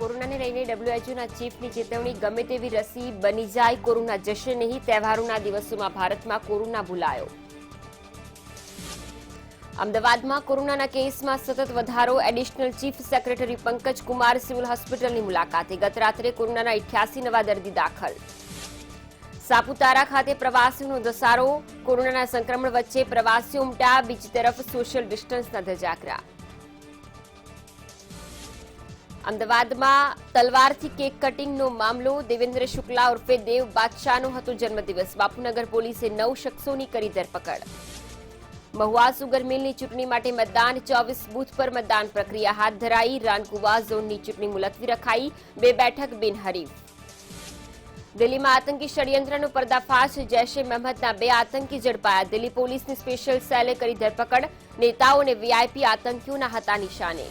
કોરોનાને લઈને WHO ચીફની ચેતવણી, ગમે તેવી રસી બની જાય કોરોના જશે નહીં. તહેવારોના દિવસોમાં ભારતમાં કોરોના ભૂલાયો. અમદાવાદમાં કોરોનાના કેસમાં સતત વધારો. Additional chief secretary Pankaj Kumar civil હોસ્પિટલની મુલાકાતે. ગત રાત્રે કોરોનાના 88 નવા દર્દી દાખલ. સાપુતારા ખાતે પ્રવાસીઓનો ધસારો. કોરોનાના સંક્રમણ વચ્ચે પ્રવાસીઓ ઉમટ્યા. બીજી તરફ સોશિયલ ડિસ્ટન્સના ધજાગરા. અમદાવાદમાં તલવારથી કેક કટિંગનો મામલો. દેવેન્દ્ર શુક્લા ઉર્ફે દેવ બાદશાહનો હતો જન્મદિવસ. બાપુનગર પોલીસે 9 શખ્સોની કરી ધરપકડ. મહુવા સુગર મિલની ચૂંટણી માટે મતદાન. 24 બૂથ પર મતદાન પ્રક્રિયા હાથ ધરાઈ. રાનકુવા ઝોનની ચૂંટણી મુલતવી રખાઈ. 2 બેઠક બિનહરીફ. દિલ્હીમાં આતંકી ષડયંત્રનો પર્દાફાશ. જૈશ એ મહમ્મદના 2 આતંકી ઝડપાયા. દિલ્હી પોલીસની સ્પેશિયલ સેલે કરી ધરપકડ. નેતાઓ અને વીઆઈપી આતંકીઓના હતા નિશાને.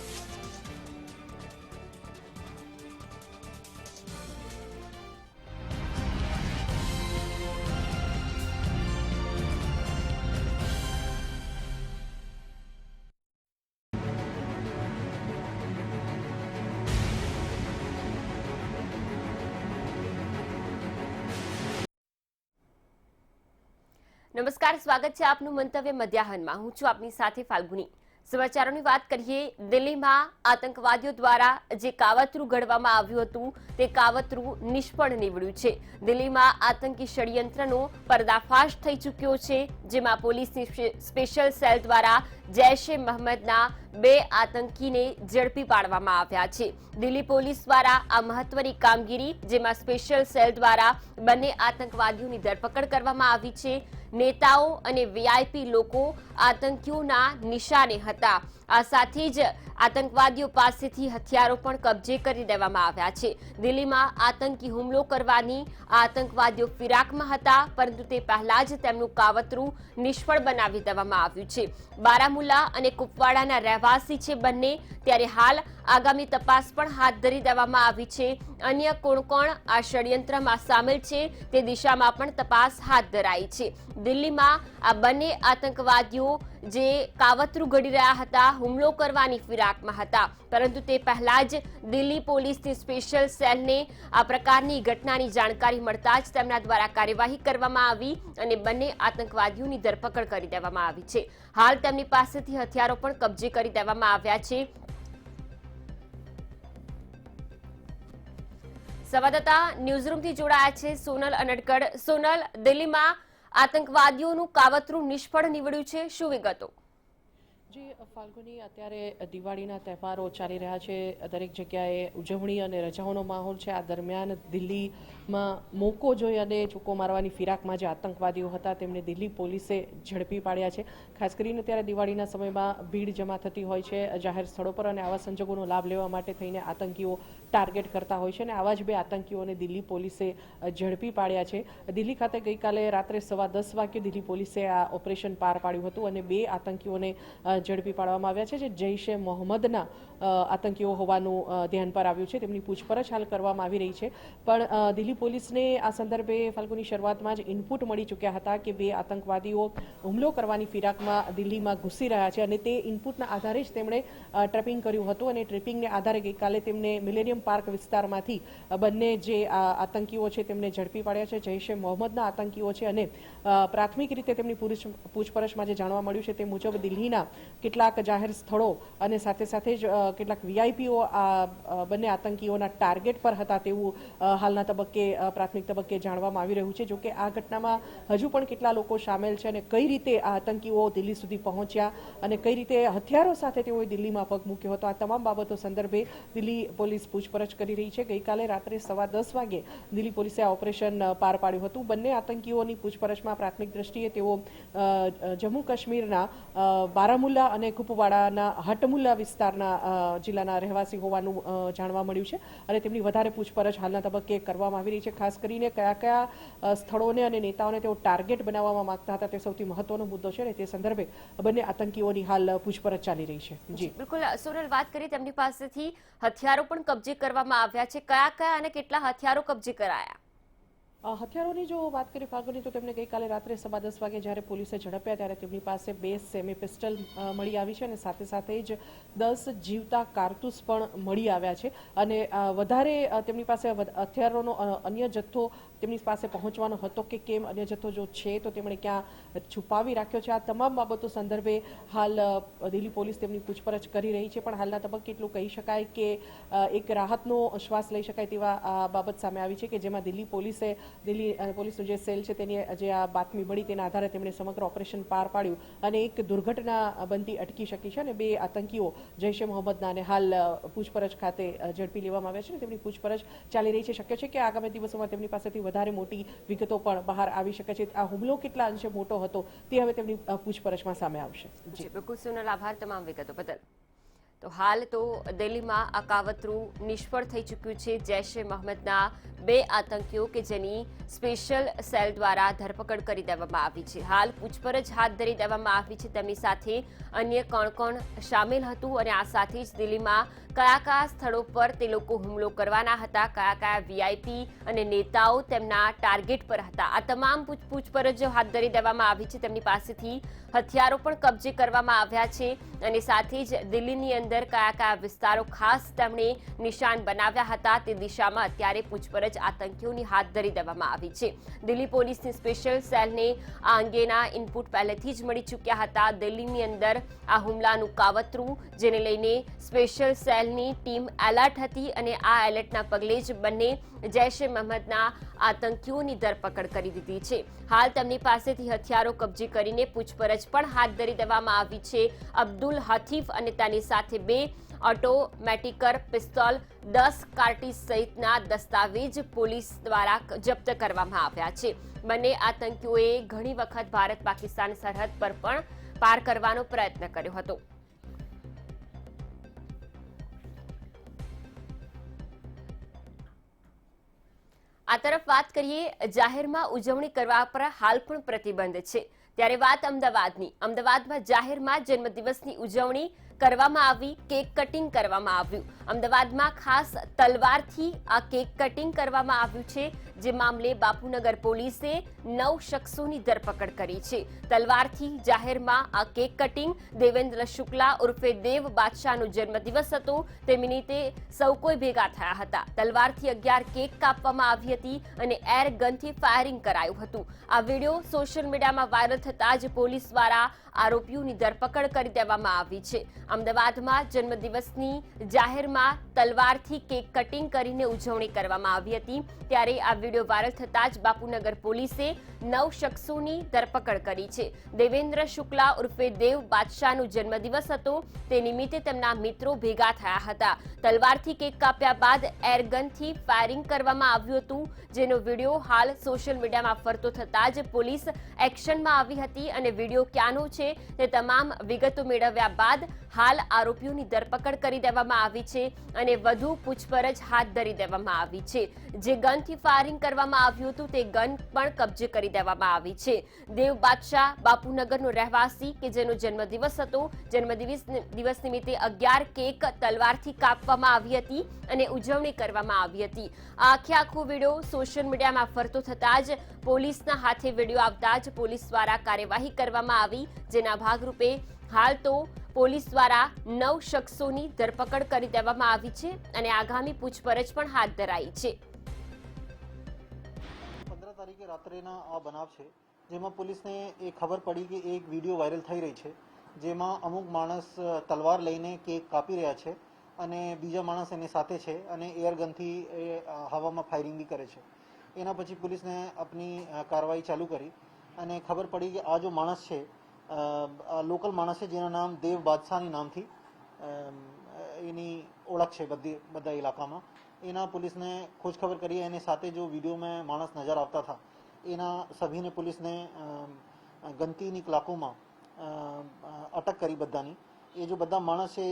નમસ્કાર, સ્વાગત છે આપનું મંતવ્ય મધ્યાહનમાં. હું છું આપની સાથે ફાલ્ગુની. સમાચારોની વાત કરીએ. દિલ્હીમાં આતંકવાદીઓ દ્વારા જે કાવતરું ઘડવામાં આવ્યું હતું તે કાવતરું નિષ્ફળ નીવડ્યું છે. દિલ્હીમાં આતંકી ષડયંત્રનો પર્દાફાશ થઈ ચૂક્યો છે, જેમાં પોલીસની સ્પેશિયલ સેલ દ્વારા જૈશ એ મહમ્મદના 2 આતંકીને ઝડપી પાડવામાં આવ્યા છે. દિલ્હી પોલીસ દ્વારા આ મહત્વની કામગીરી, જેમાં સ્પેશિયલ સેલ દ્વારા બંને આતંકવાદીઓની ધરપકડ કરવામાં આવી છે. નેતાઓ અને વીઆઈપી લોકો આતંકીઓના નિશાને હતા. આ સાથે જ આતંકવાદીઓ પાસેથી હથિયારો પણ કબજે કરી દેવામાં આવ્યા છે. દિલ્હીમાં આતંકી હુમલો કરવાની આતંકવાદીઓ ફિરાકમાં હતા, પરંતુ તે પહેલા જ તેમનું કાવતરું નિષ્ફળ બનાવી દેવામાં આવ્યું છે. બારામુલ્લા અને કુપવાડાના રહેવાસી છે બંને. ત્યારે હાલ આગામી તપાસ પણ હાથ ધરી દેવામાં આવી છે. અન્ય કોણ કોણ આ ષડયંત્રમાં સામેલ છે તે દિશામાં પણ તપાસ હાથ ધરાઈ છે. દિલ્હીમાં આ બંને આતંકવાદીઓ જે કાવતરું ઘડી રહ્યા હતા, હુમલો કરવાની ફિરાકમાં હતા, પરંતુ તે પહેલા જ દિલ્હી પોલીસની સ્પેશિયલ સેલને આ પ્રકારની ઘટનાની જાણકારી મળતા જ તેમના દ્વારા કાર્યવાહી કરવામાં આવી અને બંને આતંકવાદીઓની ધરપકડ કરી દેવામાં આવી છે. હાલ તેમની પાસેથી હથિયારો પણ કબજે કરી દેવામાં આવ્યા છે. સંવાદદાતા ન્યૂઝરૂમથી જોડાયા છે સોનલ અનડકડ. સોનલ, દિલ્હીમાં આતંકવાદીઓનું કાવતરું નિષ્ફળ નીવડ્યું છે, શું વિગતો? જી ફાલ્ગુની, અત્યારે દિવાળીના તહેવારો ચાલી રહ્યા છે. દરેક જગ્યાએ ઉજવણી અને રજાઓનો માહોલ છે. આ દરમિયાન દિલ્હીમાં મોકો જોઈ અને ચૂકો મારવાની ફિરાકમાં જે આતંકવાદીઓ હતા તેમને દિલ્હી પોલીસે ઝડપી પાડ્યા છે. ખાસ કરીને ત્યારે દિવાળીના સમયમાં ભીડ જમા થતી હોય છે જાહેર સ્થળો પર, અને આવા સંજોગોનો લાભ લેવા માટે થઈને આતંકીઓ ટાર્ગેટ કરતા હોય છે. અને આવા જ 2 આતંકીઓને દિલ્હી પોલીસે ઝડપી પાડ્યા છે. દિલ્હી ખાતે ગઈકાલે રાત્રે 10:15 વાગ્યે દિલ્હી પોલીસે આ ઓપરેશન પાર પાડ્યું હતું અને 2 આતંકીઓને ઝડપી પાડવામાં આવ્યા છે, જે જૈશ એ મોહમ્મદના આતંકીઓ હોવાનું ધ્યાન પર આવ્યું છે. તેમની પૂછપરછ હાલ કરવામાં આવી રહી છે. પણ દિલ્હી પોલીસને આ સંદર્ભે ફાલ્ગુની શરૂઆતમાં જ ઇનપુટ મળી ચૂક્યા હતા કે 2 આતંકવાદીઓ હુમલો કરવાની ફિરાકમાં દિલ્હીમાં ઘૂસી રહ્યા છે, અને તે ઇનપુટના આધારે જ તેમણે ટ્રેપિંગ કર્યું હતું. અને ટ્રેપિંગને આધારે ગઈકાલે તેમને મિલેનિયમ પાર્ક વિસ્તારમાંથી બંને જે આતંકીઓ છે તેમને ઝડપી પાડ્યા છે. જૈશ એ મોહમ્મદના આતંકીઓ છે, અને પ્રાથમિક રીતે તેમની પૂછપરછમાં જે જાણવા મળ્યું છે તે મુજબ દિલ્હીના કેટલાક જાહેર સ્થળો અને સાથે સાથે જ કેટલાક વીઆઈપીઓ આ બંને આતંકીઓના ટાર્ગેટ પર હતા તેવું હાલના તબક્કે પ્રાથમિક તબક્કે જાણવામાં આવી રહ્યું છે. જોકે આ ઘટનામાં હજુ પણ કેટલા લોકો સામેલ છે અને કઈ રીતે આ આતંકીઓ દિલ્હી સુધી પહોંચ્યા અને કઈ રીતે હથિયારો સાથે તેઓએ દિલ્હીમાં પગ મૂક્યો હતો, આ તમામ બાબતો સંદર્ભે દિલ્હી પોલીસ પૂછપરછ કરી રહી છે. ગઈકાલે રાત્રે 10:15 વાગે દિલ્હી પોલીસે આ ઓપરેશન પાર પાડ્યું હતું. બંને આતંકીઓની પૂછપરછમાં પ્રાથમિક દ્રષ્ટિએ તેઓ જમ્મુ કાશ્મીરના બારામુલ્લા અને કુપવાડાના હટમુલ્લા વિસ્તારના જિલ્લાના રહેવાસી હોવાનું જાણવા મળ્યું છે. અને તેમની વધારે પૂછપરછ હાલના તબક્કે કરવામાં આવી રહી છે. ખાસ કરીને કયા કયા સ્થળોને અને નેતાઓને તેઓ ટાર્ગેટ બનાવવામાં માંગતા હતા તે સૌથી મહત્વનો મુદ્દો છે, અને તે સંદર્ભે બંને આતંકીઓની હાલ પૂછપરછ ચાલી રહી છે. જી બિલકુલ સોનલ, વાત કરી તેમની પાસેથી હથિયારો પણ કબજે કરવામાં આવ્યા છે. કયા કયા અને કેટલા હથિયારો કબજે કરાયા? હથિયારોની જો વાત કરીએ ફાલ્ગુની, તો તેમને ગઈકાલે રાત્રે 10:15 વાગે જ્યારે પોલીસે ઝડપ્યા ત્યારે તેમની પાસે 2 સેમી પિસ્ટલ મળી આવી છે અને સાથે સાથે જ 10 જીવતા કારતૂસ પણ મળી આવ્યા છે. અને વધારે તેમની પાસે હથિયારોનો અન્ય જથ્થો તેમની પાસે પહોંચવાનો હતો કે કેમ, અન્ય જથ્થો જો છે તો તેમણે ક્યાં છુપાવી રાખ્યો છે, આ તમામ બાબતો સંદર્ભે હાલ દિલ્હી પોલીસ તેમની પૂછપરછ કરી રહી છે. પણ હાલના તબક્કે એટલું કહી શકાય કે એક રાહતનો શ્વાસ લઈ શકાય તેવા આ બાબત સામે આવી છે કે જેમાં દિલ્હી પોલીસનું જે સેલ છે તેની જે આ બાતમી મળી તેના આધારે તેમણે સમગ્ર ઓપરેશન પાર પાડ્યું અને એક દુર્ઘટના બનતી અટકી શકી છે. અને 2 આતંકીઓ જૈશે મોહમ્મદના અને હાલ પૂછપરછ ખાતે ઝડપી લેવામાં આવ્યા છે અને તેમની પૂછપરછ ચાલી રહી છે. શક્ય છે કે આગામી દિવસોમાં તેમની પાસેથી વધારે મોટી વિગતો પણ બહાર આવી શકે છે. આ હુમલો કેટલા અંશે મોટો હતો તે હવે તેમની પૂછપરછમાં સામે આવશે. જી બિલકુલ, સોનલ, આભાર તમામ વિગતો બદલ. તો હાલ તો દિલ્હીમાં આ કાવતરું નિષ્ફળ થઈ ચૂક્યું છે. જૈશ-એ મોહમ્મદના 2 આતંકીઓ કે જેની સ્પેશિયલ સેલ દ્વારા ધરપકડ કરી દેવામાં આવી છે. હાલ પૂછપરછ હાથ ધરી દેવામાં આવી છે. તેમની સાથે અન્ય કોણ સામેલ હતું અને આ સાથે જ દિલ્હીમાં કયા સ્થળો પર તે લોકો હુમલો કરવાના હતા, કયા વીઆઈપી અને નેતાઓ તેમના ટાર્ગેટ પર હતા, આ તમામ પૂછપરછ હાથ ધરી દેવામાં આવી છે. તેમની પાસેથી હથિયારો પણ કબજે કરવામાં આવ્યા છે અને સાથે જ દિલ્હીની અંદર કયા વિસ્તારો ખાસ તેમણે નિશાન બનાવ્યા હતા તે દિશામાં અત્યારે પૂછપરછ આતંકીઓની હાથ ધરી દેવામાં આવી છે. દિલ્હી પોલીસની સ્પેશિયલ સેલને આ અંગેના ઇનપુટ પહેલેથી જ મળી ચૂક્યા હતા. દિલ્હીની અંદર આ હુમલાનું કાવતરું જેને લઈને સ્પેશિયલ સેલની ટીમ એલર્ટ હતી અને આ એલર્ટના પગલે જ બંને જૈશ-એ મોહમ્મદના આતંકીઓની ધરપકડ કરી દીધી છે. હાલ તેમની પાસેથી હથિયારો કબજે કરીને પૂછપરછ પણ હાથ ધરી દેવામાં આવી છે. અબ્દુલ હથીફ અને તેની સાથે 2 ઓટોમેટિકર પિસ્તોલ, 10 કાર્ટીજ સહિતના દસ્તાવેજ પોલીસ દ્વારા જપ્ત કરવામાં આવ્યા છે. બંને આતંકીઓએ ઘણી વખત ભારત પાકિસ્તાન સરહદ પર પણ પાર કરવાનો પ્રયત્ન કર્યો હતો. આ તરફ વાત કરીએ, જાહેરમાં ઉજવણી કરવા પર હાલ પણ પ્રતિબંધ છે. ત્યારે વાત અમદાવાદની. અમદાવાદમાં જાહેરમાં જન્મદિવસની ઉજવણી કરવામાં આવી, કેક કટિંગ કરવામાં આવ્યું. અમદાવાદમાં ખાસ તલવારથી આ કેક કટિંગ કરવામાં આવ્યું છે. જે મામલે બાપુનગર પોલીસે 9 શખ્સોની ધરપકડ કરી છે. તલવારથી જાહેરમાં આ કેક કટિંગ, દેવેન્દ્ર શુક્લા ઉર્ફે દેવ બાદશાહનો જન્મદિવસ હતો તે નિમિત્તે સૌ કોઈ ભેગા થયા હતા. તલવારથી 11 કેક કાપવામાં આવી હતી અને એર ગનથી ફાયરિંગ કરાયું હતું. આ વિડીયો સોશિયલ મીડિયામાં વાયરલ થતા જ પોલીસ દ્વારા આરોપીઓની ધરપકડ કરી દેવામાં આવી છે. અમદાવાદમાં જન્મદિવસની જાહેરમાં તલવારથી કેક કટિંગ કરીને ઉજવણી કરવામાં આવી હતી. ત્યારે આ વિડીયો વાયરલ થતા જ બાપુનગર પોલીસે 9 શખ્સોની ધરપકડ કરી છે. દેવેન્દ્ર શુક્લા ઉર્ફે દેવ બાદશાહનો જન્મદિવસ હતો તે નિમિત્તે તેમના મિત્રો ભેગા થયા હતા. તલવારથી કેક કાપ્યા બાદ એરગનથી ફાયરિંગ કરવામાં આવ્યું હતું, જેનો વિડીયો હાલ સોશિયલ મીડિયામાં ફરતો થતા જ પોલીસ એક્શનમાં આવી હતી અને વિડીયો ક્યાંનો છે તે તમામ વિગતો મેળવ્યા બાદ હાલ આરોપીઓની ધરપકડ કરી દેવામાં આવી છે અને વધુ પૂછપરછ હાથ ધરી દેવામાં આવી છે. જે ગનથી ફાયરિંગ કરવામાં આવ્યું હતું તે ગન પણ કબજે કરી દેવામાં આવી છે. દેવ બાદશાહ બાપુનગરનો રહેવાસી કે જેનો જન્મદિવસ હતો, જન્મદિવસ નિમિત્તે 11 કેક તલવારથી કાપવામાં આવી હતી અને ઉજવણી કરવામાં આવી હતી. આખો વિડીયો સોશિયલ મીડિયામાં ફરતો થતા જ પોલીસના હાથે વિડીયો આવતા જ પોલીસ દ્વારા કાર્યવાહી કરવામાં આવી, જેના ભાગરૂપે હાલ તો પોલીસ દ્વારા 9 શખ્સોની ધરપકડ કરી દેવામાં આવી છે અને આગામી પૂછપરછ પણ હાથ ધરાઈ છે. 15 તારીખે રાત્રેના આ બનાવ છે, જેમાં પોલીસને એ ખબર પડી કે એક વિડીયો વાયરલ થઈ રહી છે, જેમાં અમુક માણસ તલવાર લઈને કેક કાપી રહ્યા છે અને બીજા માણસ એની સાથે છે અને એરગનથી હવામાં ફાયરિંગ બી કરે છે. એના પછી પોલીસને આપની કાર્યવાહી ચાલુ કરી અને ખબર પડી કે આ જો માણસ છે લોકલ માણસ છે, જેનું નામ દેવ બાદશાહની નામથી એની ઓળખ છે બધા ઇલાકામાં. એના પોલીસને ખોજ ખબર કરી, એની સાથે જો વિડીયોમાં માણસ નજર આવતા હતા એના સભીને પોલીસને ગનતીની કલાકોમાં અટક કરી બધાની. એ જો બધા માણસ છે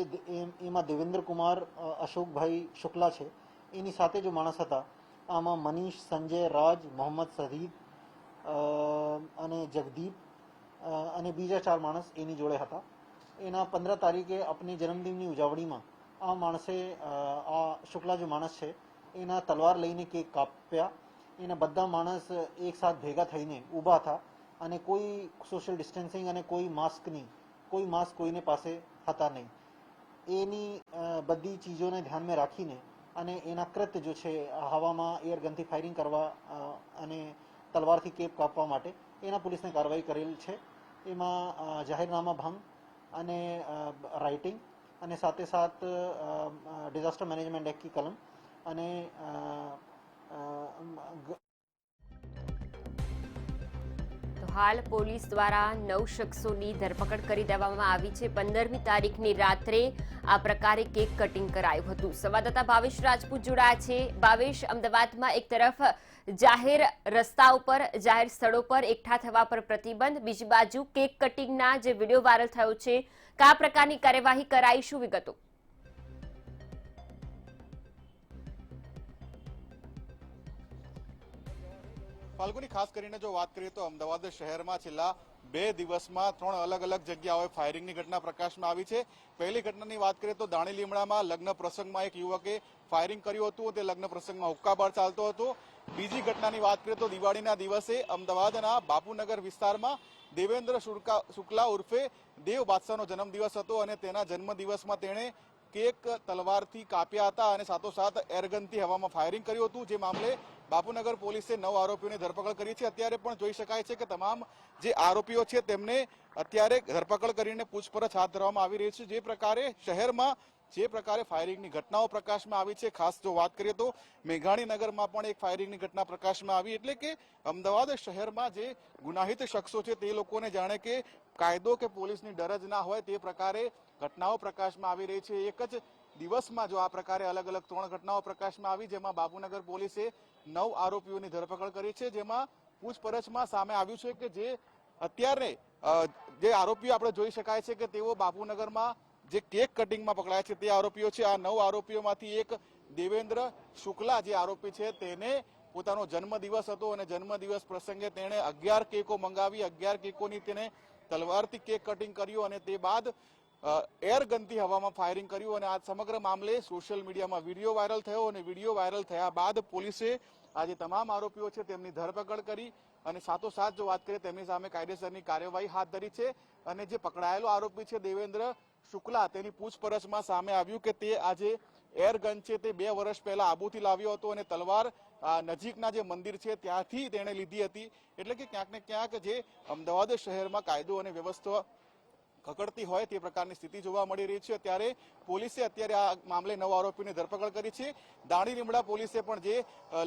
એમાં દેવેન્દ્ર કુમાર અશોકભાઈ શુક્લા છે, એની સાથે જો માણસ હતા આમાં મનીષ, સંજય, રાજ, મોહમ્મદ સહીદ અને જગદીપ અને બીજા 4 માણસ એની જોડે હતા. એના 15 તારીખે આપણી જન્મદિનની ઉજવણીમાં આ માણસે આ શુક્લા જો માણસ છે એના તલવાર લઈને કેક કાપ્યા. એના બધા માણસ એક સાથ ભેગા થઈને ઊભા હતા અને કોઈ સોશિયલ ડિસ્ટન્સિંગ અને કોઈ માસ્ક કોઈને પાસે હતા નહીં. એની બધી ચીજોને ધ્યાનમાં રાખીને અને એના કૃત્ય જો છે હવામાં એરગનથી ફાયરિંગ કરવા અને તલવારથી કેપ કાપવા માટે એના પોલીસને કાર્યવાહી કરેલ છે. એમાં જાહેરનામા ભંગ અને રાઇટિંગ અને સાથે સાથ ડિઝાસ્ટર મેનેજમેન્ટ એક્ટ કી કલમ અને તો હાલ પોલીસ દ્વારા 9 શખ્સોની ધરપકડ કરી દેવામાં આવી છે. 15મી તારીખની રાત્રે આ પ્રકારે કેક કટિંગ કરાયું હતું. સંવાદદાતા ભાવેશ રાજપૂત જોડાયા છે. ભાવેશ, અમદાવાદમાં એક તરફ જાહેર રસ્તા ઉપર જાહેર સ્થળો પર એકઠા થવા પર પ્રતિબંધ, બીજી બાજુ કેક કટિંગના જે વિડીયો વાયરલ થયો છે, કયા પ્રકારની કાર્યવાહી કરાઈ, શું વિગતો? ફાલ્ગુની, ખાસ કરીને જો વાત કરીએ તો અમદાવાદ શહેરમાં છેલ્લા 2 દિવસમાં 3 અલગ અલગ જગ્યાઓએ ફાયરિંગની ઘટના પ્રકાશમાં આવી છે. પહેલી ઘટનાની વાત કરીએ તો દાણી લીમડામાં લગ્ન પ્રસંગમાં એક યુવકે ફાયરિંગ કર્યું હતું. તે લગ્ન પ્રસંગમાં હુક્કાબાર ચાલતો હતો. બીજી ઘટનાની વાત કરીએ તો દિવાળીના દિવસે અમદાવાદના બાપુનગર વિસ્તારમાં દેવેન્દ્ર શુક્લા ઉર્ફે દેવ બાદશાહનો જન્મદિવસ હતો અને તેના જન્મદિવસમાં તેણે કેક તલવારથી કાપ્યા હતા અને સાથોસાથ એરગનથી હવામાં ફાયરિંગ કર્યું હતું. જે મામલે બાપુનગર પોલીસે 9 આરોપીઓની ધરપકડ કરી છે. અત્યારે પણ જોઈ શકાય છે કે તમામ જે આરોપીઓ છે તેમને અત્યારે ધરપકડ કરીને પૂછપરછ હાથ ધરવામાં આવી રહી છે. જે પ્રકારે શહેરમાં જે પ્રકારે ફાયરિંગની ઘટનાઓ પ્રકાશમાં આવી છે, ખાસ જો વાત કરીએ તો મેઘાણીનગરમાં પણ એક ફાયરિંગની ઘટના પ્રકાશમાં આવી. એટલે કે અમદાવાદ શહેરમાં જે ગુનાહિત શખ્સો છે તે લોકોને જાણે કે કાયદો કે પોલીસની ડર જ ના હોય તે પ્રકારે ઘટનાઓ પ્રકાશમાં આવી રહી છે. એક જ દિવસમાં જો આ પ્રકારે અલગ અલગ 3 ઘટનાઓ પ્રકાશમાં આવી, જેમાં બાપુનગર પોલીસે 9 આરોપીઓની ધરપકડ કરી છે. જેમાં પૂછપરછમાં સામે આવ્યું છે કે જે અત્યારે જે આરોપીઓ આપણે જોઈ શકાય છે કે તેઓ બાપુનગરમાં જે કેક કટિંગમાં પકડાયા છે તે આરોપીઓ છે. આ 9 આરોપીઓમાંથી એક દેવેન્દ્ર શુક્લા જે આરોપી છે તેને પોતાનો જન્મદિવસ હતો અને જન્મદિવસ પ્રસંગે તેણે 11 કેકો મંગાવી, 11 કેકોની તેને તલવારથી કેક કટિંગ કર્યું અને તે બાદ એરગનથી હવામાં ફાયરિંગ કર્યું અને આ સમગ્ર મામલે સોશિયલ મીડિયામાં વિડીયો વાયરલ થયો અને વિડીયો વાયરલ થયા બાદ પોલીસે આ જે તમામ આરોપીઓ છે તેમની ધરપકડ કરી અને સાથોસાથ જો વાત કરીએ તેમની સામે કાયદેસરની કાર્યવાહી હાથ ધરી છે. અને જે પકડાયેલો આરોપી છે દેવેન્દ્ર શુક્લા, તેની પૂછપરછમાં સામે આવ્યું કે તે આજે એરગન છે તે 2 વર્ષ પહેલા આબુથી લાવ્યો હતો અને તલવાર નજીકના જે મંદિર છે ત્યાંથી તેણે લીધી હતી. એટલે કે ક્યાંક ને ક્યાંક જે અમદાવાદ શહેરમાં કાયદો અને વ્યવસ્થા ખકડતી હોય તે પ્રકારની સ્થિતિ જોવા મળી રહી છે. ત્યારે પોલીસે અત્યારે આ મામલે 9 આરોપીની ધરપકડ કરી છે. દાણી લીમડા પોલીસે પણ જે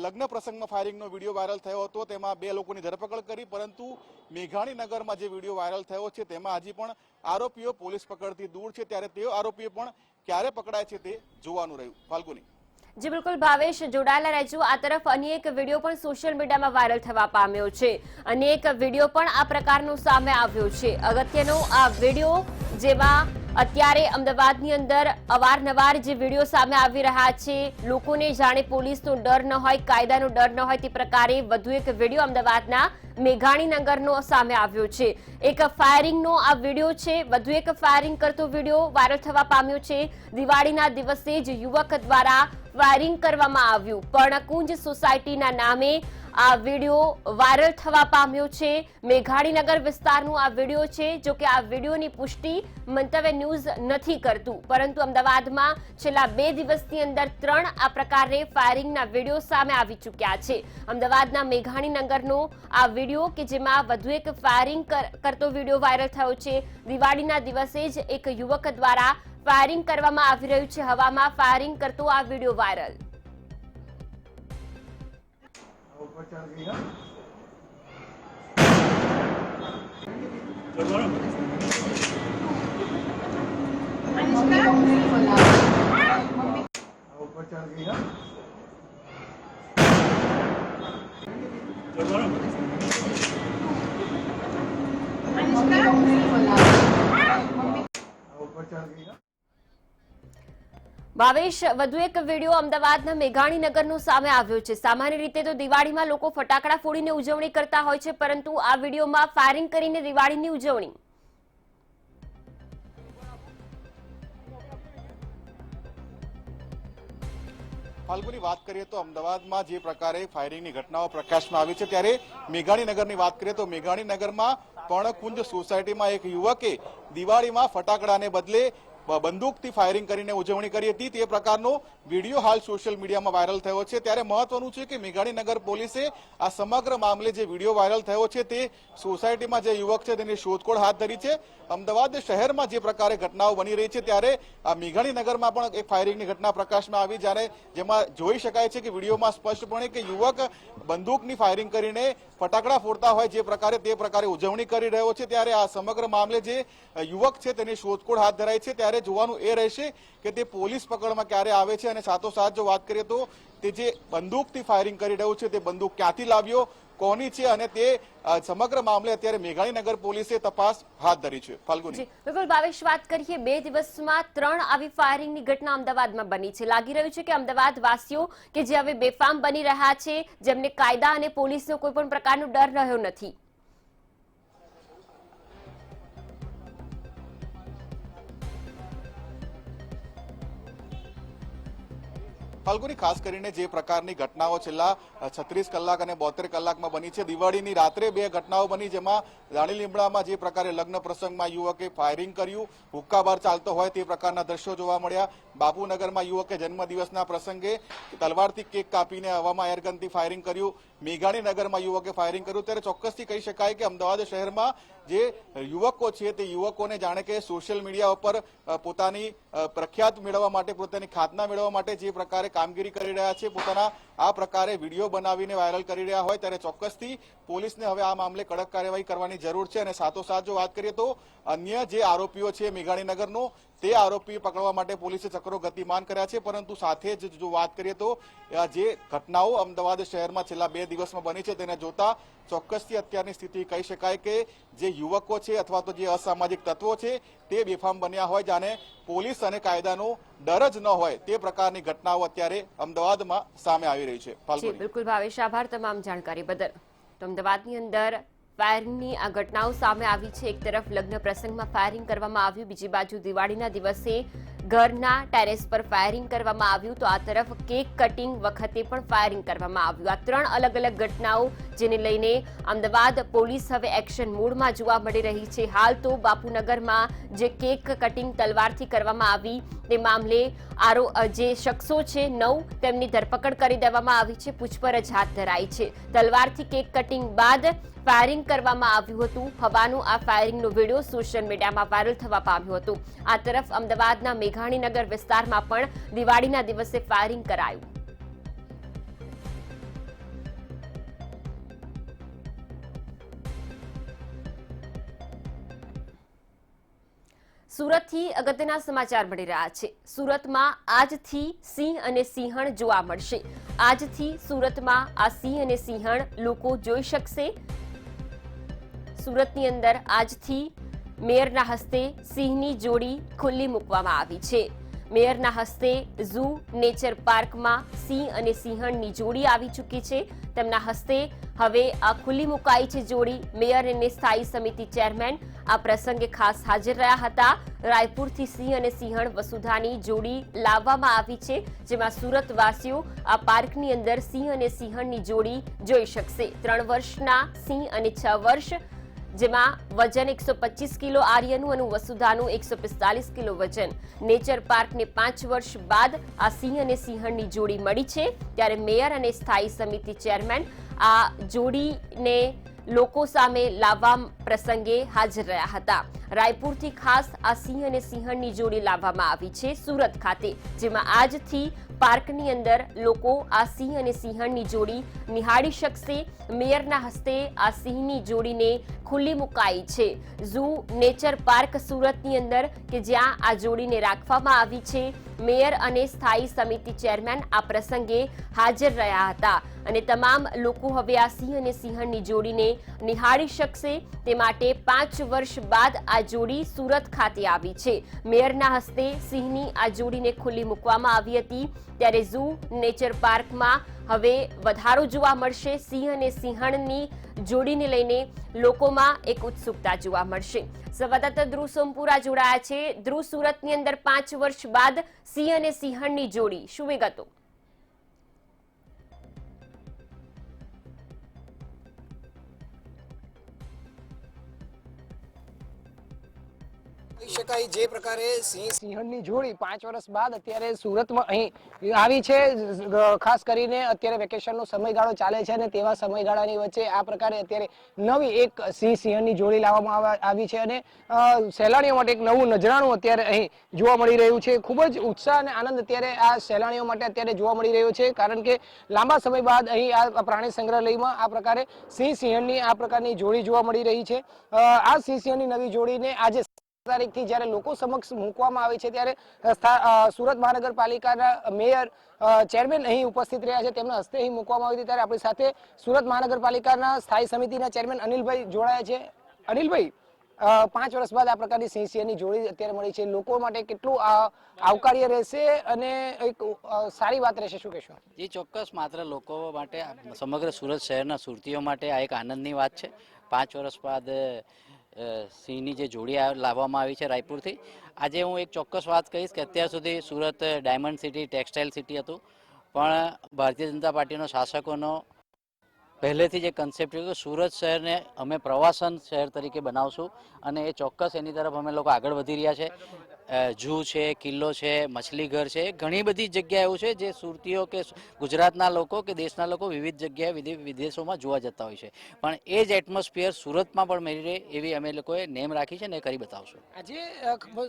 લગ્ન પ્રસંગમાં ફાયરિંગનો વિડીયો વાયરલ થયો હતો તેમાં 2 લોકોની ધરપકડ કરી, પરંતુ મેઘાણીનગરમાં જે વિડીયો વાયરલ થયો છે તેમાં હજી પણ આરોપીઓ પોલીસ પકડથી દૂર છે. ત્યારે તે આરોપીઓ પણ ક્યારે પકડાય છે તે જોવાનું રહ્યું. ફાલ્ગુની. જી બિલકુલ ભાવેશ, જોડાયેલા રહેજો. આ તરફ અન્ય એક વિડીયો પણ સોશિયલ મીડિયામાં વાયરલ થવા પામ્યો છે. અન્ય એક વિડીયો પણ આ પ્રકારનો સામે આવ્યો છે. અગત્યનો આ વિડીયો જેમાં અત્યારે અમદાવાદની અંદર અવારનવાર જે વિડીયો સામે આવી રહ્યા છે, લોકોને જાણે પોલીસનો ડર ન હોય, કાયદાનો ડર ન હોય તે પ્રકારે વધુ એક વિડીયો અમદાવાદના મેઘાણીનગરનો સામે આવ્યો છે. એક ફાયરિંગનો આ વિડીયો છે. વધુ એક ફાયરિંગ કરતો વિડીયો વાયરલ થવા પામ્યો છે. દિવાળીના દિવસે જ યુવક દ્વારા ફાયરિંગ કરવામાં આવ્યું. પર્ણકુંજ સોસાયટીના નામે આ વિડીયો વાયરલ થવા પામ્યો છે. મેઘાણીનગર વિસ્તારનો આ વિડીયો છે. જો કે આ વિડીયોની પુષ્ટિ મંતવ્ય ન્યૂઝ નથી કરતું, પરંતુ અમદાવાદમાં છેલ્લા 2 દિવસની અંદર 3 આ પ્રકારે ફાયરિંગના વિડીયો સામે આવી ચૂક્યા છે. અમદાવાદના મેઘાણીનગરનો આ વિડીયો કે જેમાં વધુ એક ફાયરિંગ કરતો વિડીયો વાયરલ થયો છે. દિવાળીના દિવસે જ એક યુવક દ્વારા ફાયરિંગ કરવામાં આવી રહ્યું છે. હવામાં ફાયરિંગ કરતો આ વિડીયો વાયરલ. ऊपर चढ़ गई ना ऊपर चढ़ गई ना ऊपर चढ़ गई ना. ભાવેશ, વધુ એક વિડીયો અમદાવાદના મેઘાણીનગરનો સામે આવ્યો છે. સામાન્ય રીતે તો દિવાળીમાં લોકો ફટાકડા ફોડીને ઉજવણી કરતા હોય છે, પરંતુ આ વિડીયોમાં ફાયરિંગ કરીને દિવાળીની ઉજવણી. ફાલ્ગુની વાત કરીએ તો અમદાવાદમાં જે પ્રકારે ફાયરિંગની ઘટનાઓ પ્રકાશમાં આવી છે ત્યારે મેઘાણીનગરની વાત કરીએ તો મેઘાણીનગરમાં પર્ણકુંજ સોસાયટીમાં એક યુવકે દિવાળીમાં ફટાકડાને બદલે બંદૂકથી ફાયરિંગ કરીને ઉજવણી કરી હતી તે પ્રકારનો વિડીયો હાલ સોશિયલ મીડિયામાં વાયરલ થયો છે ત્યારે મહત્વનું છે કે મેઘાણીનગર પોલીસે આ સમગ્ર મામલે જે વિડીયો વાયરલ થયો છે તે સોસાયટીમાં જે યુવક છે તેની શોધખોળ હાથ ધરી છે અમદાવાદ શહેરમાં જે પ્રકારે ઘટનાઓ બની રહી છે ત્યારે આ મેઘાણીનગરમાં પણ એક ફાયરિંગની ઘટના પ્રકાશમાં આવી જ્યારે જેમાં જોઈ શકાય છે કે વિડીયોમાં સ્પષ્ટપણે કે યુવક બંદૂકની ફાયરિંગ કરીને ફટાકડા ફોડતા હોય જે પ્રકારે તે પ્રકારે ઉજવણી કરી રહ્યો છે ત્યારે આ સમગ્ર મામલે જે યુવક છે તેની શોધખોળ હાથ ધરાઈ છે ત્યારે જોવાનું એ રહેશે કે તે પોલીસ પકડમાં ક્યારે આવે છે અને સાથોસાથ જો વાત કરીએ તો તે જે બંદૂકથી ફાયરિંગ કરી રહ્યું છે તે બંદૂક ક્યાંથી લાવ્યો કોની છે અને તે સમગ્ર મામલે અત્યારે મેઘાણીનગર પોલીસે તપાસ હાથ ધરી છે ફાલ્ગુની બિલકુલ ભાવેશ, વાત કરીએ 2 દિવસમાં 3 આવી ફાયરિંગની ઘટના અમદાવાદમાં બની છે. લાગી રહ્યું છે કે અમદાવાદ વાસીઓ કે જે હવે બેફામ બની રહ્યા છે, જેમને કાયદા અને પોલીસનો કોઈ પણ પ્રકારનો ડર રહ્યો નથી. ફાલ્ગુની ખાસ કરીને જે પ્રકારની ઘટનાઓ છેલ્લા 36 કલાક અને 72 કલાકમાં બની છે દિવાળીની રાત્રે 2 ઘટનાઓ બની જેમાં રાણી લીમડામાં જે પ્રકારે લગ્ન પ્રસંગમાં યુવકે ફાયરિંગ કર્યું, હુક્કાબાર ચાલતો હોય તે પ્રકારના દ્રશ્યો જોવા મળ્યા. બાપુનગરમાં યુવકે જન્મદિવસના પ્રસંગે તલવારથી કેક કાપીને હવામાં એરગનથી ફાયરિંગ કર્યું. મેઘાણીનગરમાં યુવકે ફાયરિંગ કર્યું. ત્યારે ચોક્કસથી કહી શકાય કે અમદાવાદ શહેરમાં જે યુવકો છે તે યુવકોને જાણે કે સોશિયલ મીડિયા ઉપર પોતાની પ્રખ્યાત મેળવવા માટે, પોતાની ખ્યાતના મેળવવા માટે જે પ્રકારે કામગીરી કરી રહ્યા છે, પોતાના આ પ્રકારે વિડીયો બનાવીને વાયરલ કરી રહ્યા હોય ત્યારે ચોક્કસથી પોલીસને હવે આ મામલે કડક કાર્યવાહી કરવાની જરૂર છે. અને સાથોસાથ જો વાત કરીએ તો અન્ય જે આરોપીઓ છે મેઘાણીનગરનો તે આરોપી પકડવા માટે પોલીસે ચક્રો ગતિમાન કર્યા છે. પરંતુ સાથે જ જો વાત કરીએ તો જે ઘટનાઓ અમદાવાદ શહેરમાં છેલ્લા 2 દિવસમાં બની છે તેને જોતા ચોક્કસથી અત્યારની સ્થિતિ કહી શકાય કે જે યુવકો છે અથવા તો જે અસામાજિક તત્વો છે તે બેફામ બન્યા હોય, જાણે પોલીસ અને કાયદાનો ડર જ ન હોય તે પ્રકારની ઘટનાઓ અત્યારે અમદાવાદમાં સામે આવી રહી છે. બિલકુલ ભાવેશ, આભાર તમામ જાણકારી બદલ. તો અમદાવાદની અંદર ફાયરિંગની આ ઘટનાઓ સામે આવી છે. એક તરફ લગ્ન પ્રસંગમાં ફાયરિંગ કરવામાં આવ્યું, બીજી બાજુ દિવાળીના દિવસે ઘરના ટેરેસ પર ફાયરિંગ કરવામાં આવ્યું, તો આ તરફ કેક કટિંગ વખતે પણ ફાયરિંગ કરવામાં આવ્યું. આ 3 અલગ અલગ ઘટનાઓ જેને લઈને અમદાવાદ પોલીસ હવે એક્શન મોડમાં જોવા મળી રહી છે. હાલ તો બાપુનગરમાં જે કેક કટિંગ તલવારથી કરવામાં આવી તે મામલે જે શખ્સો છે 9 તેમની ધરપકડ કરી દેવામાં આવી છે, પૂછપરછ હાથ ધરાઈ છે. તલવારથી કેક કટિંગ બાદ ફાયરિંગ કરવામાં આવ્યું હતું હોવાનું આ ફાયરિંગનો વિડીયો સોશિયલ મીડિયામાં વાયરલ થવા પામ્યો હતો. આ તરફ અમદાવાદના મેઘાણીનગર વિસ્તારમાં પણ દિવાળીના દિવસે ફાયરિંગ કરાયું. સુરતથી અગત્યના સમાચાર મળી રહ્યા છે. સુરતમાં આજથી સિંહ અને સિંહણ જોવા મળશે. આજથી સુરતમાં આ સિંહ અને સિંહણ લોકો જોઈ શકશે. સુરતની અંદર આજથી મેયરના હસ્તે સિંહની જોડી ખુલ્લી મૂકવામાં આવી છે. મેયરના હસ્તે ઝૂ નેચર પાર્કમાં સિંહ અને સિંહણની જોડી આવી ચૂકી છે. તેમના હસ્તે હવે આ ખુલ્લી મુકાઈ છે જોડી. મેયર અને સ્થાયી સમિતિ ચેરમેન આ પ્રસંગે ખાસ હાજર રહ્યા હતા. રાયપુરથી સિંહ અને સિંહણ વસુધાની જોડી લાવવામાં આવી છે, જેમાં સુરતવાસીઓ આ પાર્કની અંદર સિંહ અને સિંહણની જોડી જોઈ શકશે. 3 વર્ષના સિંહ અને 6 વર્ષ, જેમાં વજન 125 કિલો આર્યનું અને વસુધાનું 145 કિલો વજન. નેચર પાર્કને 5 વર્ષ બાદ આ સિંહ અને સિંહણની જોડી મળી છે. ત્યારે મેયર અને સ્થાયી સમિતિ ચેરમેન આ જોડીને લોકો સામે લાવવા પ્રસંગે હાજર રહ્યા હતા. રાયપુરથી ખાસ આ સિંહ અને સિંહણની જોડી લાવવામાં આવી છે સુરત ખાતે, જેમાં આજથી પાર્કની અંદર લોકો આ સિંહ અને સિંહણની જોડી નિહાળી શકશે. મેયરના હસ્તે આ સિંહની જોડીને ખુલ્લી મુકાઈ છે. ઝૂ નેચર પાર્ક સુરતની અંદર કે જ્યાં આ જોડીને રાખવામાં આવી છે. મેયર અને સ્થાયી સમિતિ ચેરમેન આ પ્રસંગે હાજર રહ્યા હતા અને તમામ લોકો હવે આ સિંહ અને સિંહણની જોડીને નિહાળી શકશે. તે માટે 5 વર્ષ બાદ આ જોડી સુરત ખાતે આવી છે. મેયરના હસ્તે સિંહની આ જોડીને ખુલ્લી મૂકવામાં આવી હતી. ત્યારે ઝૂ નેચર પાર્કમાં હવે વધારો જોવા મળશે. સિંહ અને સિંહણની જોડીને લઈને લોકોમાં એક ઉત્સુકતા જોવા મળશે. સંવાદદાતા ધ્રુવ સોમપુરા જોડાયા છે. ધ્રુવ, સુરતની અંદર 5 વર્ષ બાદ સિંહ અને સિંહણની જોડી, શું વિગતો? શકાય જે પ્રકારે સિંહણની જોડી 5 વર્ષ બાદ અત્યારે સુરતમાં અહીં આવી છે, ખાસ કરીને અત્યારે વેકેશનનો સમયગાળો ચાલે છે અને તેવા સમયગાળાની વચ્ચે આ પ્રકારે અત્યારે નવી એક સિંહણની જોડી લાવવામાં આવી છે અને સહેલાણીઓ માટે એક નવું નજરાણું અત્યારે અહીં જોવા મળી રહ્યું છે. ખૂબ જ ઉત્સાહ અને આનંદ અત્યારે આ સહેલાણીઓ માટે અત્યારે જોવા મળી રહ્યો છે, કારણ કે લાંબા સમય બાદ અહીં આ પ્રાણી સંગ્રહાલયમાં આ પ્રકારે સિંહણની આ પ્રકારની જોડી જોવા મળી રહી છે. આ સિંહણની નવી જોડીને આજે તારીખથી જ્યારે લોકો સમક્ષ મૂકવામાં આવે છે ત્યારે સુરત મહાનગરપાલિકાના મેયર ચેરમેન અહીં ઉપસ્થિત રહ્યા છે, તેમના હસ્તે અહીં મૂકવામાં આવી હતી. ત્યારે આપણી સાથે સુરત મહાનગરપાલિકાના સ્થાયી સમિતિના ચેરમેન અનિલભાઈ જોડાયા છે. અનિલભાઈ, 5 વર્ષ બાદ આ પ્રકારની સિંહણની જોડી અત્યારે મળી છે, લોકો માટે કેટલું આવકાર્ય રહેશે અને એક સારી વાત રહેશે, શું કહેશો? જી ચોક્કસ, માત્ર લોકો માટે, સમગ્ર સુરત શહેરના સુરતીઓ માટે આ એક આનંદની વાત છે. 5 વર્ષ બાદ સિંહની જે જોડી લાવવામાં આવી છે રાયપુરથી. આજે હું એક ચોક્કસ વાત કહીશ કે અત્યાર સુધી Surat diamond city, textile city હતું, પણ ભારતીય જનતા પાર્ટીનો શાસકોનો પહેલેથી જે કન્સેપ્ટ છે કે સુરત શહેરને અમે પ્રવાસન શહેર તરીકે બનાવશું અને એ ચોક્કસ એની તરફ અમે લોકો આગળ વધી રહ્યા છે. જૂ છે, કિલ્લો છે, મછલીઘર છે, ઘણી બધી જગ્યા એવું છે જે સુરતીઓ કે ગુજરાતના લોકો કે દેશના લોકો વિવિધ જગ્યાએ વિદેશોમાં જોવા જતા હોય છે, પણ એ જ એટમોસ્ફિયર સુરતમાં પણ મળી રહે એવી અમે લોકોએ નેમ રાખી છે ને એ કરી બતાવશું. આજે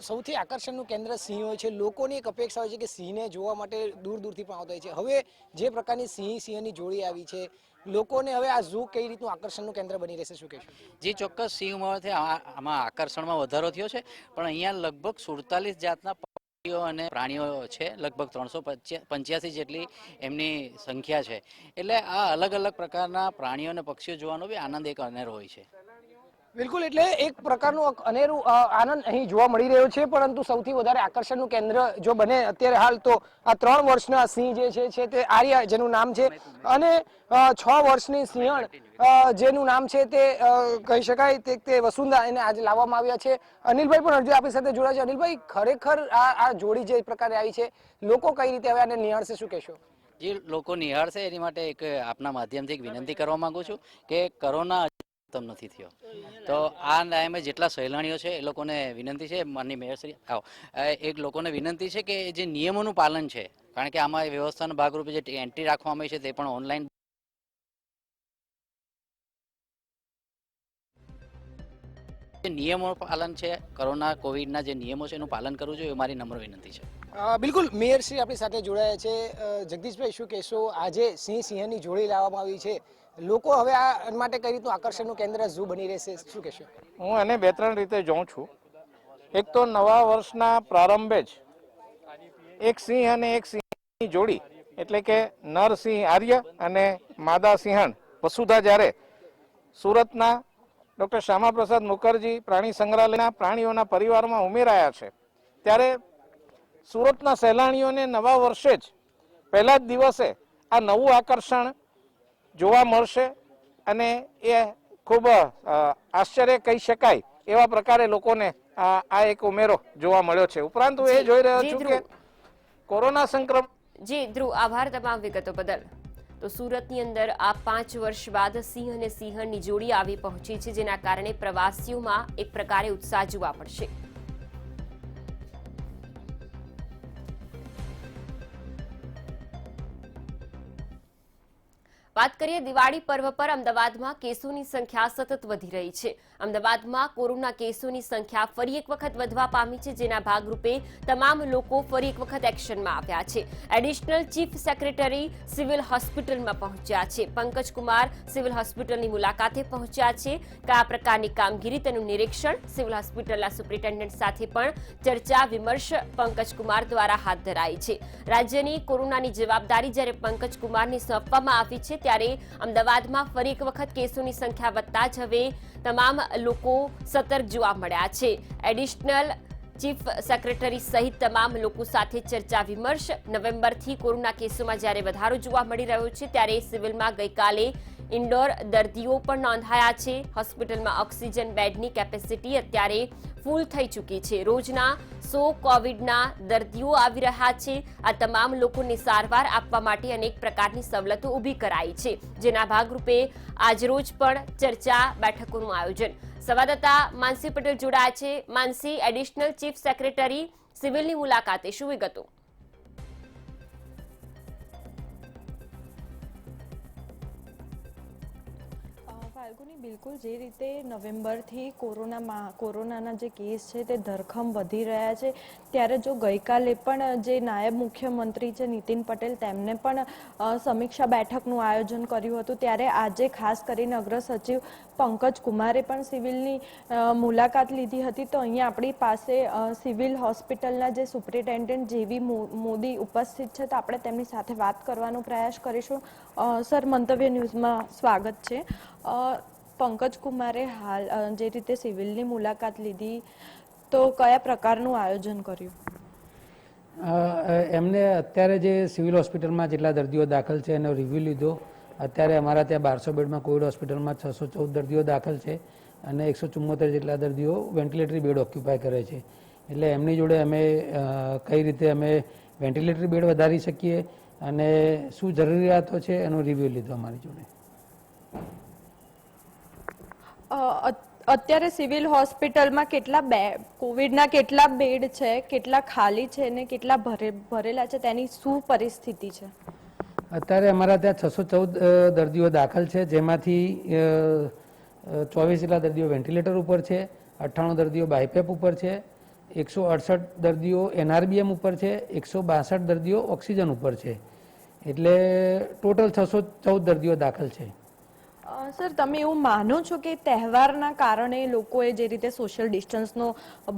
સૌથી આકર્ષણનું કેન્દ્ર સિંહ હોય છે, લોકોની એક અપેક્ષા હોય છે કે સિંહને જોવા માટે દૂર દૂરથી પણ આવતા હોય છે. હવે જે પ્રકારની સિંહની જોડી આવી છે, લોકોને હવે આ ઝૂ કઈ રીતનું આકર્ષણનું કેન્દ્ર બની રહેશે, શું કહેશો? જે ચોક્કસ સિંહ મળવાથી આમાં આકર્ષણમાં વધારો થયો છે, પણ અહીંયા લગભગ 47 જાતના પક્ષીઓ અને પ્રાણીઓ છે, લગભગ 385 જેટલી એમની સંખ્યા છે. એટલે આ અલગ અલગ પ્રકારના પ્રાણીઓ અને પક્ષીઓ જોવાનો બી આનંદ એક અનેરો હોય છે. બિલકુલ, એટલે એક પ્રકારનું અનેરું આનંદ અહીં જોવા મળી રહ્યો છે, પરંતુ સૌથી વધારે આકર્ષણનું કેન્દ્ર જો બને અત્યારે હાલ તો આ 3 વર્ષના સિંહ જે છે તે આર્યા જેનું નામ છે, અને 6 વર્ષની સિંહણ જેનું નામ છે તે કહી શકાય તે વસુંધરા, એને આજે લાવવામાં આવ્યા છે. અનિલભાઈ પણ હજુ આપણી સાથે જોડાયા છે. અનિલભાઈ, ખરેખર આ જોડી જે પ્રકારે આવી છે, લોકો કઈ રીતે હવે આને નિહાળશે, શું કહેશો? જે લોકો નિહાળશે એની માટે એક આપના માધ્યમથી એક વિનંતી કરવા માંગુ છું કે કોરોના નથી થયો, તો આ ટાઈમે જેટલા સહેલાણીઓ છે એ લોકોને વિનંતી છે, માનની મેયરશ્રી એક લોકોને વિનંતી છે કે જે નિયમોનું પાલન છે, કારણ કે આમાં વ્યવસ્થાના ભાગરૂપે જે એન્ટ્રી રાખવામાં આવી છે તે પણ ઓનલાઈન નિયમોનું પાલન છે, કોરોના કોવિડના જે નિયમો છે એનું પાલન કરવું જોઈએ એ મારી નમ્ર વિનંતી છે. બિલકુલ, મેયરશ્રી આપણી સાથે જોડાયા છે. જગદીશભાઈ, શું કહેશો? આજે સિંહની જોડી લાવવામાં આવી છે, લોકો હવે આ માટે કઈ રીતનું આકર્ષણનું કેન્દ્ર ઝૂ બની રહેશે, શું કહેશો? હું એને 2-3 રીતે જોઉં છું. એક તો નવા વર્ષના પ્રારંભે જ એક સિંહ અને એક સિંહની જોડી, એટલે કે નરસિંહ આર્ય અને માદા સિંહણ વસુધા જ્યારે સુરતના ડૉક્ટર શ્યામાપ્રસાદ મુખર્જી પ્રાણી સંગ્રહાલયના પ્રાણીઓના પરિવારમાં ઉમેરાયા છે, ત્યારે સુરતના સહેલાણીઓને નવા વર્ષે જ પહેલા જ દિવસે આ નવું આકર્ષણ જોવા મળશે અને એ ખૂબ આશ્ચર્ય કહી શકાય એવા પ્રકારે લોકોને આ એક ઉમેરો જોવા મળ્યો છે. ઉપરાંત હું એ જોઈ રહ્યો છું કે કોરોના સંક્રમણ. જી ધ્રુવ, આભાર તમામ વિગતો બદલ. તો સુરતની અંદર આ 5 વર્ષ બાદ સિંહ અને સિંહણની જોડી આવી પહોંચી છે, જેના કારણે પ્રવાસીઓમાં એક પ્રકારે ઉત્સાહ જોવા મળશે. વાત કરીએ દિવાળી પર્વ પર અમદાવાદમાં કેસોની સંખ્યા સતત વધી રહી છે. અમદાવાદમાં કોરોના કેસોની સંખ્યા ફરી એક વખત વધવા પામી છે, જેના ભાગરૂપે તમામ લોકો ફરી એક વખત એક્શનમાં આવ્યા છે. એડિશનલ ચીફ સેક્રેટરી સિવિલ હોસ્પિટલમાં પહોંચ્યા છે. પંકજ કુમાર સિવિલ હોસ્પિટલની મુલાકાતે પહોંચ્યા છે. કયા પ્રકારની કામગીરી તેનું નિરીક્ષણ સિવિલ હોસ્પિટલના સુપ્રિન્ટેન્ડન્ટ સાથે પણ ચર્ચા વિમર્શ પંકજ કુમાર દ્વારા હાથ ધરાઈ છે. રાજ્યની કોરોનાની જવાબદારી જ્યારે પંકજ કુમારને સોંપવામાં આવી છે, ત્યારે અમદાવાદમાં ફરી એક વખત કેસોની સંખ્યા વધતા જ હવે તમામ લોકો સતર્ક જોવા મળ્યા છે. એડિશનલ ચીફ સેક્રેટરી સહિત તમામ લોકો સાથે ચર્ચા વિમર્શ. નવેમ્બરથી કોરોના કેસોમાં જ્યારે વધારો જોવા મળી રહ્યો છે, ત્યારે સિવિલમાં ગઈકાલે ઇન્ડોર દર્દીઓ પણ નોંધાયા છે. હોસ્પિટલમાં ઓક્સિજન બેડની કેપેસિટી અત્યારે ફૂલ થઈ ચૂકી છે. રોજના 100 કોવિડના દર્દીઓ આવી રહ્યા છે. આ તમામ લોકોને સારવાર આપવા માટે અનેક પ્રકારની સવલતો ઊભી કરાઈ છે, જેના ભાગરૂપે આજરોજ પણ ચર્ચા બેઠકોનું આયોજન. સંવાદદાતા માનસી પટેલ જોડાયા છે. માનસી, એડિશનલ ચીફ સેક્રેટરી સિવિલની મુલાકાતે, શું વિગતો? ફાલ્ગુની, બિલકુલ જે રીતે નવેમ્બરથી કોરોનાના જે કેસ છે તે ધરખમ વધી રહ્યા છે, ત્યારે જો ગઈકાલે પણ જે નાયબ મુખ્યમંત્રી છે નીતિન પટેલ, તેમને પણ સમીક્ષા બેઠકનું આયોજન કર્યું હતું, ત્યારે આજે ખાસ કરીને અગ્ર સચિવ પંકજ કુમારે પણ સિવિલની મુલાકાત લીધી હતી. તો અહીંયા આપણી પાસે સિવિલ હોસ્પિટલના જે સુપ્રિન્ટેન્ડન્ટ જેવી મોદી ઉપસ્થિત છે, તો આપણે તેમની સાથે વાત કરવાનો પ્રયાસ કરીશું. સર, મંતવ્ય ન્યૂઝમાં સ્વાગત છે. પંકજ કુમારે હાલ જે રીતે સિવિલની મુલાકાત લીધી, તો કયા પ્રકારનું આયોજન કર્યું? એમને અત્યારે જે સિવિલ હોસ્પિટલમાં જેટલા દર્દીઓ દાખલ છે એનો રિવ્યૂ લીધો. અત્યારે અમારા ત્યાં 1200 બેડમાં કોવિડ હોસ્પિટલમાં 614 દર્દીઓ દાખલ છે અને 174 જેટલા દર્દીઓ વેન્ટિલેટરી બેડ ઓક્યુપાય કરે છે. એટલે એમની જોડે અમે કઈ રીતે અમે વેન્ટિલેટરી બેડ વધારી શકીએ અને શું જરૂરિયાતો છે એનો રિવ્યૂ લીધો અમારી જોડે. અત્યારે સિવિલ હોસ્પિટલમાં કોવિડના કેટલા બેડ છે, કેટલા ખાલી છે અને કેટલા ભરેલા છે, તેની શું પરિસ્થિતિ છે? અત્યારે અમારા ત્યાં 614 દર્દીઓ દાખલ છે, જેમાંથી 24 જેટલા દર્દીઓ વેન્ટિલેટર ઉપર છે, 98 દર્દીઓ બાયપેપ ઉપર છે, 168 દર્દીઓ NRBM ઉપર છે, 162 દર્દીઓ ઓક્સિજન ઉપર છે. એટલે ટોટલ 614 દર્દીઓ દાખલ છે. સર, તમે એવું માનો છો કે તહેવારના કારણે લોકોએ જે રીતે સોશિયલ ડિસ્ટન્સનો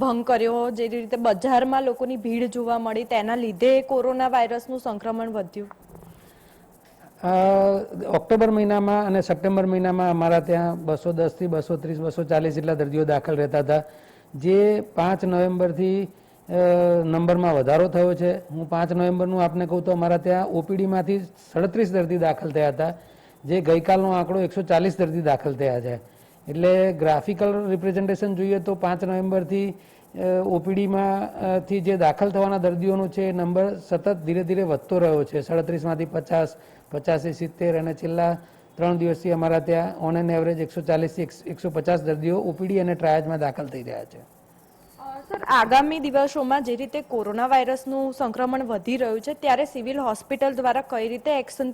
ભંગ કર્યો, જે રીતે બજારમાં લોકોની ભીડ જોવા મળી, તેના લીધે કોરોના વાયરસનું સંક્રમણ વધ્યું? ઓક્ટોબર મહિનામાં અને સપ્ટેમ્બર મહિનામાં અમારા ત્યાં 210 થી 230, 240 જેટલા દર્દીઓ દાખલ રહેતા હતા, જે 5 નવેમ્બરથી નંબરમાં વધારો થયો છે. હું 5 નવેમ્બરનું આપને કહું તો અમારા ત્યાં OPDમાંથી 37 દર્દી દાખલ થયા હતા, જે ગઈકાલનો આંકડો 140 દર્દી દાખલ થયા છે. એટલે ગ્રાફિકલ રિપ્રેઝન્ટેશન જોઈએ તો 5 નવેમ્બરથી OPDમાંથી જે દાખલ થવાના દર્દીઓનો છે એ નંબર સતત ધીરે ધીરે વધતો રહ્યો છે. 37માંથી 50, 50 70 અને છેલ્લા 3 દિવસથી અમારા ત્યાં ઓન એન એવરેજ 140 થી 150 દર્દીઓ OPD અને ટ્રાયજમાં દાખલ થઈ રહ્યા છે. સર, આગામી દિવસોમાં જે રીતે કોરોના વાયરસનું સંક્રમણ વધી રહ્યું છે, ત્યારે સિવિલ હોસ્પિટલ દ્વારા કઈ રીતે એક્શન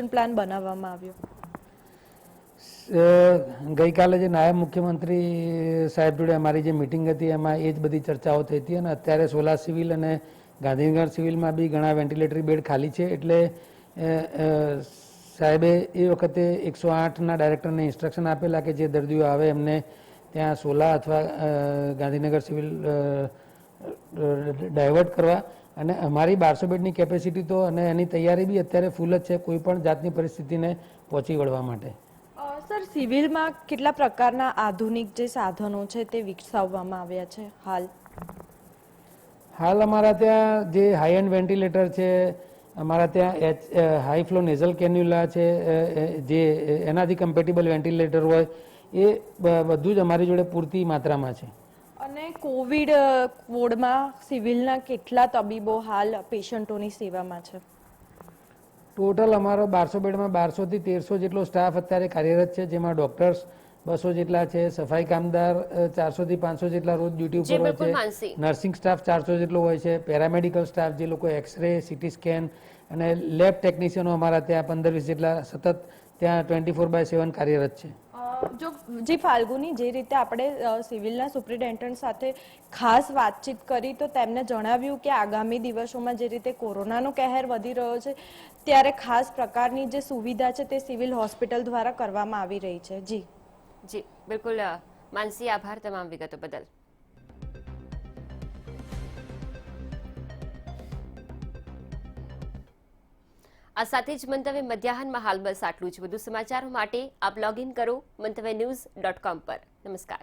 પ્લાન બનાવવામાં આવ્યો? ગઈકાલે જે નાયબ મુખ્યમંત્રી સાહેબ જોડે અમારી જે મિટિંગ હતી એમાં એ જ બધી ચર્ચાઓ થઈ હતી અને અત્યારે સોલા સિવિલ અને ગાંધીનગર સિવિલમાં બી ઘણા વેન્ટિલેટરી બેડ ખાલી છે. એટલે સાહેબે એ વખતે 108ના ડાયરેક્ટરને ઇન્સ્ટ્રક્શન આપેલા કે જે દર્દીઓ આવે એમને ત્યાં સોલા અથવા ગાંધીનગર સિવિલ ડાયવર્ટ કરવા. અને અમારી 1200 બેડની કેપેસિટી તો અને એની તૈયારી બી અત્યારે ફૂલ જ છે કોઈ પણ જાતની પરિસ્થિતિને પહોંચી વળવા માટે. સર, સિવિલમાં કેટલા પ્રકારના આધુનિક જે સાધનો છે તે વિકસાવવામાં આવ્યા છે હાલ અમારા ત્યાં જે હાઈ એન્ડ વેન્ટિલેટર છે, અમારા ત્યાં હાઈ ફ્લો નેઝલ કેન્યુલા છે, જે એનાથી કમ્પેટેબલ વેન્ટિલેટર હોય એ બધું જ અમારી જોડે પૂરતી માત્રામાં છે. અને કોવિડ વોર્ડમાં સિવિલના કેટલા તબીબો હાલ પેશન્ટોની સેવામાં છે? ટોટલ અમારો 1200 બેડમાં 1200 થી 1300 જેટલો સ્ટાફ અત્યારે કાર્યરત છે, જેમાં ડોક્ટર્સ 200 જેટલા છે, સફાઈ કામદાર 400 થી 500 જેટલા રોજ ડ્યુટી ઉપર હોય છે, નર્સિંગ સ્ટાફ 400 જેટલો હોય છે, પેરામેડિકલ સ્ટાફ જે લોકો એક્સરે, સિટી સ્કેન અને લેબ ટેકનિશિયનો અમારા ત્યાં 15-20 જેટલા સતત ત્યાં 24/7 કાર્યરત છે. જી ફાલ્ગુની, જે રીતે આપણે સિવિલના સુપ્રિન્ટેન્ડન્ટ સાથે ખાસ વાતચીત કરી, તો તેમને જણાવ્યું કે આગામી દિવસોમાં જે રીતે કોરોનાનો કહેર વધી રહ્યો છે, ત્યારે ખાસ પ્રકારની જે સુવિધા છે તે સિવિલ હોસ્પિટલ દ્વારા કરવામાં આવી રહી છે. જી બિલકુલ માનસી, આભાર તમામ વિગતો બદલ. આ સાથે જ મંતવ્ય મધ્યાહનમાં હાલ બસ આટલું જ. વધુ સમાચારો માટે આપ લોગિન કરો મંતવ્યન્યૂઝ.com પર. નમસ્કાર.